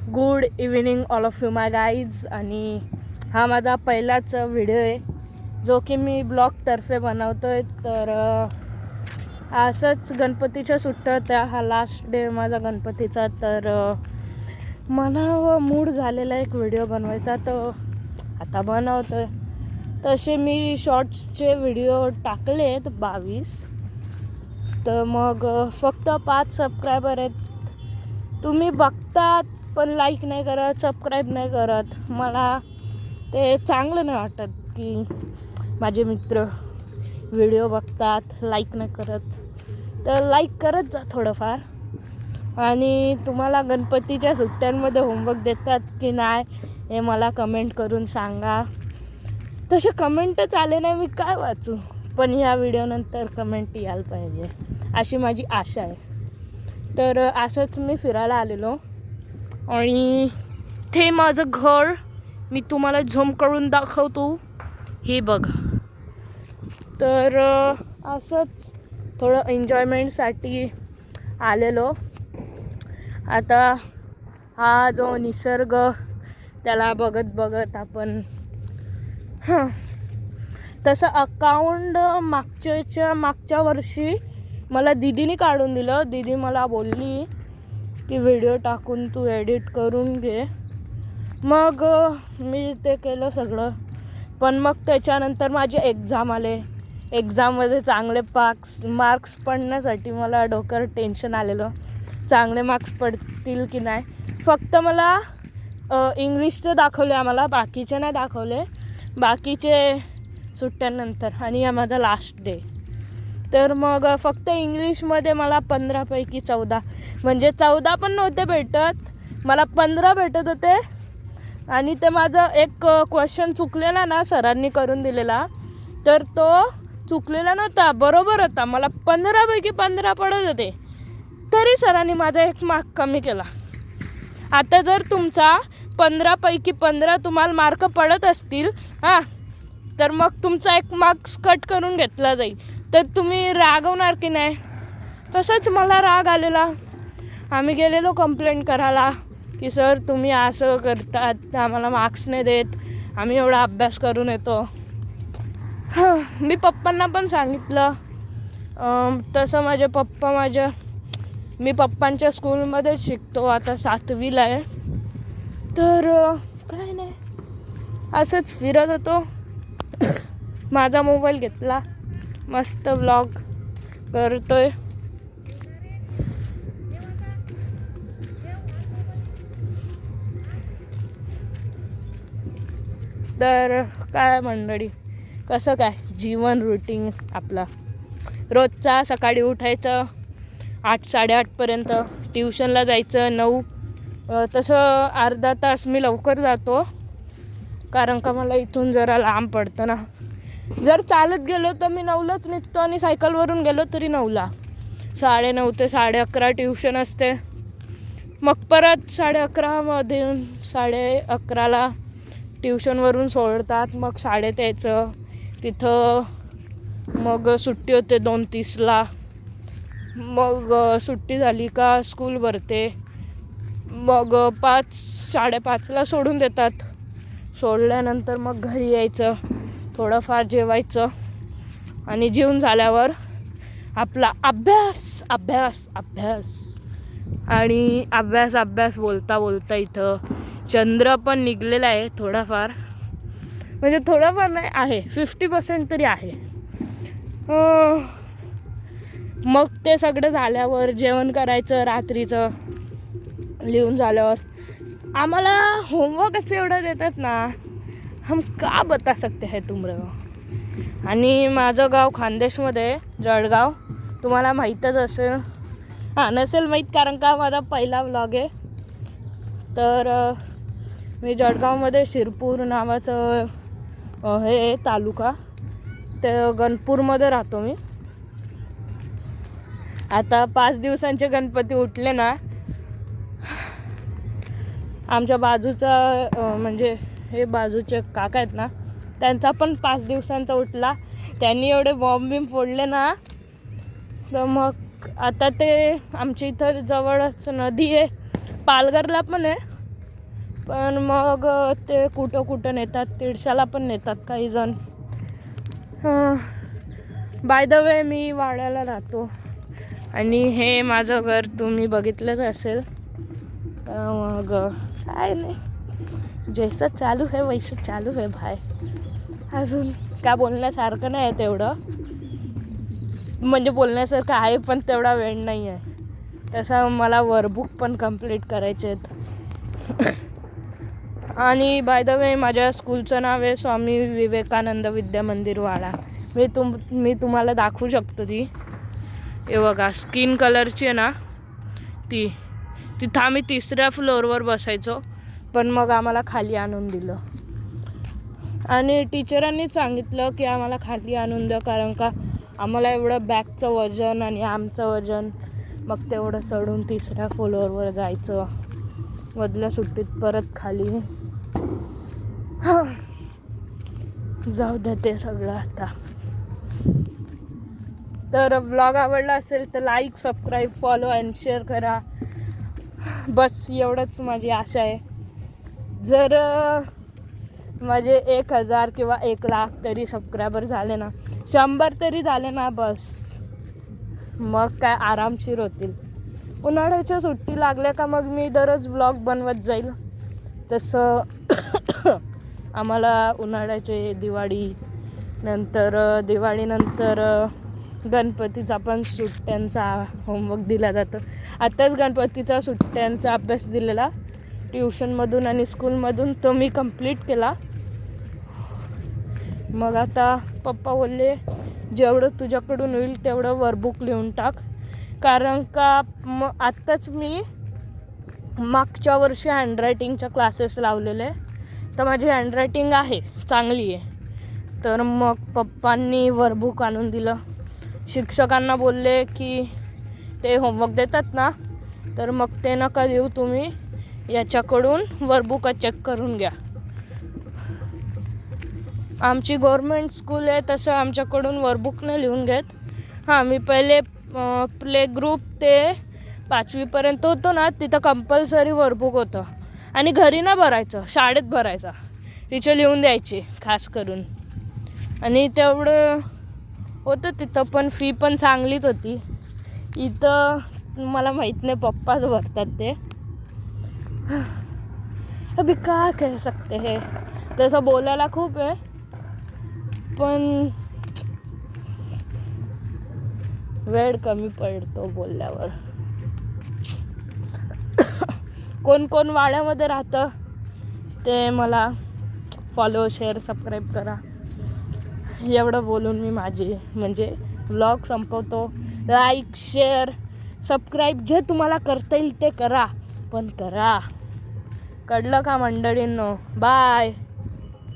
Good evening all of you my guys. आणि हा माझा पहिलाच व्हिडिओ आहे जो की मी ब्लॉगतर्फे बनवतो आहे. तर असंच गणपतीच्या सुट्ट्या होत्या, हा लास्ट डे माझा गणपतीचा. तर मला मूड झालेला एक व्हिडिओ बनवायचा, तर आता बनवतो आहे. तसे मी शॉर्ट्सचे व्हिडिओ टाकले आहेत 22. तर मग फक्त 5 सबस्क्रायबर आहेत. तुम्ही बघतात पण लाईक नाही करत, सबस्क्राईब नाही करत. मला ते चांगलं नाही वाटत की माझे मित्र व्हिडिओ बघतात, लाईक नाही करत. तर लाईक करत जा थोडंफार. आणि तुम्हाला गणपतीच्या सुट्ट्यांमध्ये होमवर्क देतात की नाही हे मला कमेंट करून सांगा. तसे कमेंटच आले नाही, मी काय वाचू. पण ह्या व्हिडिओनंतर कमेंट यायला पाहिजे अशी माझी आशा आहे. तर असंच मी फिरायला आलेलो आणि ते माझं घर मी तुम्हाला झूम करून दाखवतो, हे बघा. तर असंच थोडं एन्जॉयमेंटसाठी आलेलो. आता हा जो निसर्ग त्याला बघत बघत आपण तसं अकाउंट मागच्या वर्षी मला दीदीने काढून दिलं. दीदी मला बोलली की व्हिडिओ टाकून तू एडिट करून घे. मग मी ते केलं सगळं. पण मग त्याच्यानंतर माझे एक्झाम आले. एक्झाममध्ये चांगले मार्क्स पडण्यासाठी मला डोक्यावर टेन्शन आलेलं, चांगले मार्क्स पडतील की नाही. फक्त मला इंग्लिशचे दाखवले आम्हाला, बाकीचे नाही दाखवले. बाकीचे सुट्ट्यानंतर. आणि हा माझा लास्ट डे. तर मग फक्त इंग्लिशमध्ये मला 15 पैकी 14, म्हणजे 14 पण नव्हते भेटत, मला 15 भेटत होते. आणि ते माझं एक क्वेश्चन चुकलेला ना, सरांनी करून दिलेला, तर तो चुकलेला नव्हता, बरोबर होता. मला 15 पैकी 15 पडत होते, तरी सरांनी माझा 1 मार्क कमी केला. आता जर तुमचा 15 पैकी 15 तुम्हाला मार्क पडत असतील तर मग तुमचा 1 मार्क्स कट करून घेतला जाईल. तर तुम्ही रागवणार की नाही. तसंच मला राग आलेला. आम्ही गेलेलो कंप्लेंट करायला की सर तुम्ही असं करतात, आम्हाला मार्क्स नाही देत, आम्ही एवढा अभ्यास करून येतो. मी पप्पांना पण सांगितलं. तसं माझे पप्पा मी पप्पांच्या स्कूलमध्ये शिकतो, आता 7वीला आहे. तर काय नाही, असंच फिरत होतो. माझा मोबाईल घेतला, मस्त व्लॉग करतोय. तर काय मंडळी, कसं काय जीवन रुटीन आपला रोजचा. सकाळी उठायचं 8-8:30पर्यंत, ट्युशनला जायचं 9. तसं अर्धा तास मी लवकर जातो, कारण का मला इथून जरा लांब पडतं ना. जर चालत गेलो तर मी 9लाच निघतो, आणि सायकलवरून गेलो तरी 9ला. 9:30 ते 11:30 ट्युशन असते. मग परत 11:30मधून 11:30ला ट्युशनवरून सोडतात. मग 3:30 यायचं तिथं. मग सुट्टी होते 2:30ला. मग सुट्टी झाली का स्कूल भरते. मग 5-5:30ला सोडून देतात. सोडल्यानंतर मग घरी यायचं, थोडंफार जेवायचं, आणि जेवून झाल्यावर आपला अभ्यास अभ्यास अभ्यास आणि अभ्यास बोलता बोलता इथं चंद्र पण निघलेला आहे थोडाफार. म्हणजे थोडाफार नाही, आहे 50% तरी आहे. मग ते सगळं झाल्यावर जेवण करायचं रात्रीचं. लिहून झाल्यावर आम्हाला होमवर्कच एवढं देतात ना, हम का बता सकते है तुम लोग. आणि माझं गाव खानदेशमध्ये, जळगाव. तुम्हाला माहीतच असेल, नसेल माहीत, कारण का माझा पहिला व्लॉग आहे. तर मी जळगावमध्ये शिरपूर नावाचं हे तालुका, ते गणपूरमध्ये राहतो मी. आता 5 दिवसांचे गणपती उठले ना. आमच्या बाजूचा म्हणजे हे बाजूचे काका आहेत ना, त्यांचा पण 5 दिवसांचा उठला. त्यांनी एवढे बॉम्ब फोडले ना. तर मग आता ते आमच्या इथं जवळच नदी आहे, पालघरला पण आहे. पण मग ते कुठं कुठं नेतात, तिळशाला पण नेतात काही जण. बाय द वे मी वाड्याला राहतो आणि हे माझं घर तुम्ही बघितलंच असेल. मग काय नाही, जैसं चालू आहे वैसं चालू आहे भाई. अजून काय बोलण्यासारखं नाही आहे तेवढं, म्हणजे बोलण्यासारखं आहे पण तेवढा वेळ नाही आहे. तसं मला वर्कबुक पण कंप्लीट करायचे आहेत. आणि बाय द वे माझ्या स्कूलचं नाव आहे स्वामी विवेकानंद विद्या मंदिर वाडा. मी तुम्हाला दाखवू शकतो ती. हे बघा स्किन कलरची आहे ना ती. तिथं आम्ही 3ऱ्या फ्लोअरवर बसायचो, पण मग आम्हाला खाली आणून दिलं. आणि टीचरांनी सांगितलं की आम्हाला खाली आणून द्या, कारण का आम्हाला एवढं बॅगचं वजन आणि आमचं वजन, मग तेवढं चढून 3ऱ्या फ्लोअरवर जायचं, मधल्या सुट्टीत परत खाली. जाऊ द्या ते सगळं आता. तर व्लॉग आवडला असेल तर like, subscribe, follow and share करा. बस एवढंच माझी आशा आहे. जर माझे 1000 किंवा 1,00,000 तरी सबस्क्रायबर झाले ना, 100 तरी झाले ना, बस मग काय आरामशीर होतील. उन्हाळ्याच्या सुट्टी लागल्या का मग मी दररोज व्लॉग बनवत जाईल. तसं आम्हाला उन्हाळ्याचे दिवाळीनंतर गणपतीचा पण सुट्ट्यांचा होमवर्क दिला जातो. आत्ताच गणपतीचा सुट्ट्यांचा अभ्यास दिलेला ट्युशनमधून आणि स्कूलमधून, तो मी कंप्लीट केला. मग आता पप्पा बोलले जेवढं तुझ्याकडून होईल तेवढं वर्कबुक लिहून टाक, कारण का आत्ताच मी मागच्या वर्षी हँडरायटिंगच्या क्लासेस लावलेले, तर माझी हँडरायटिंग आहे चांगली आहे. तर मग पप्पांनी वर्कबुक आणून दिलं. शिक्षकांना बोलले की ते होमवर्क देतात ना, तर मग ते नका देऊ, तुम्ही याच्याकडून वर्कबुक चेक करून घ्या. आमची गव्हर्मेंट स्कूल आहे, तसं आमच्याकडून वर्कबुक नाही लिहून घेत. मी पहिले प्ले ग्रुप ते 5वीपर्यंत होतो ना, तिथं कंपल्सरी वर्कबुक होतं आणि घरी ना भरायचं, शाळेत भरायचा. टीचर लिहून द्यायचे खास करून, आणि तेवढं होतं तिथं. पण फी पण चांगलीच होती. इथं मला माहीत नाही, पप्पाच भरतात ते. अभी काय कह सकते है. तसं बोलायला खूप आहे, पण वेळ कमी पडतो बोलल्यावर. कोण कोण वाड्यामध्ये राहतं ते मला फॉलो, शेअर, सबस्क्राईब करा. एवढं बोलून मी माझी व्लॉग संपवतो. लाईक, शेअर, सबस्क्राईब जे तुम्हाला करता येईल ते करा, पण करा. कळलं का मंडळींनो? बाय.